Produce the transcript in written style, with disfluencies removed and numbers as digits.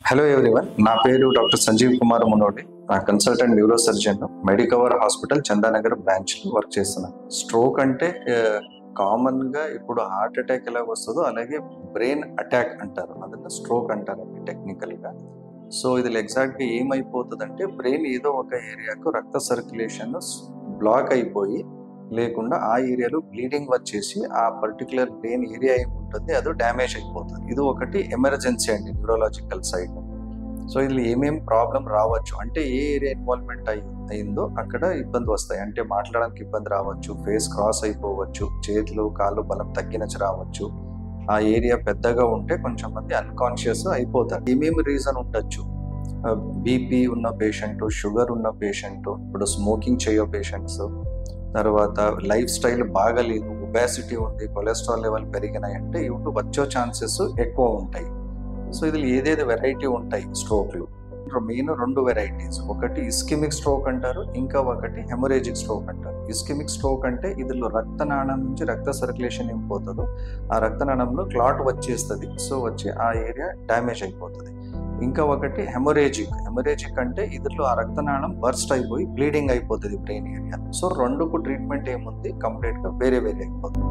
Hello everyone, నా పేరు doctor Sanjeev Kumar మునోడి. నా consultant neuro surgeon, Medicover hospital Chandanagar branch లో వర్క్ చేస్తున్నాను. స్ట్రోక్ అంటే కామన్ గా ఇప్పుడు హార్ట్ అటాక్ ఎలా వస్తుందో అలాగే బ్రెయిన్ అటాక్ అంటారు, అదన్నా స్ట్రోక్ అంటారండి టెక్నికల్ గా. సో ఇది ఎగ్జాక్ట్ గా ఏమైపోతుందంటే బ్రెయిన్ ఏదో ఒక ఏరియాకు రక్త సర్క్యులేషన్ బ్లాక్ అయిపోయి లేకుండా ఆ ఏరియాలో బ్లీడింగ్ వచ్చేసి ఆ పర్టికులర్ బ్రెయిన్ ఏరియా ఏముంటుంది అది డ్యామేజ్ అయిపోతుంది. ఇది ఒకటి ఎమర్జెన్సీ అండి న్యూరలాజికల్ సైడ్. సో ఇది ఏమేం ప్రాబ్లం రావచ్చు అంటే ఏ ఏరియా ఇన్వాల్వ్మెంట్ అయిందో అక్కడ ఇబ్బంది వస్తాయి. అంటే మాట్లాడడానికి ఇబ్బంది రావచ్చు, ఫేస్ క్రాస్ అయిపోవచ్చు, చేతులు కాళ్ళు బలం తగ్గినచ్చు రావచ్చు. ఆ ఏరియా పెద్దగా ఉంటే కొంచెం మంది అన్కాన్షియస్ అయిపోతారు. ఏమేమి రీజన్ ఉండొచ్చు? బీపీ ఉన్న పేషెంట్, షుగర్ ఉన్న పేషెంట్, ఇప్పుడు స్మోకింగ్ చేయో పేషెంట్స్, తర్వాత లైఫ్ స్టైల్ బాగలేదు, ఒబేసిటీ ఉంది, కొలెస్ట్రాల్ లెవెల్ పెరిగినాయి అంటే ఇవి వచ్చే ఛాన్సెస్ ఎక్కువ ఉంటాయి. సో ఇది ఏదేది వెరైటీ ఉంటాయి స్ట్రోక్లు. మెయిన్ రెండు వెరైటీస్, ఒకటి ఇస్కిమిక్ స్ట్రోక్ అంటారు, ఇంకా ఒకటి హెమరేజిక్ స్ట్రోక్ అంటారు. ఇస్కిమిక్ స్ట్రోక్ అంటే ఇందులో రక్తనాళం నుంచి రక్త సర్క్యులేషన్ ఏం పోతుందో ఆ రక్తనాళంలో క్లాట్ వచ్చేస్తుంది, సో వచ్చి ఆ ఏరియా డ్యామేజ్ అయిపోతుంది. ఇంకా ఒకటి హెమరేజిక్ అంటే ఇందులో ఆ రక్తనాళం బర్స్ట్ అయిపోయి బ్లీడింగ్ అయిపోతుంది బ్రెయిన్ ఏరియా. సో రెండుకు ట్రీట్మెంట్ ఏముంది, కంప్లీట్ గా వేరే అయిపోతుంది.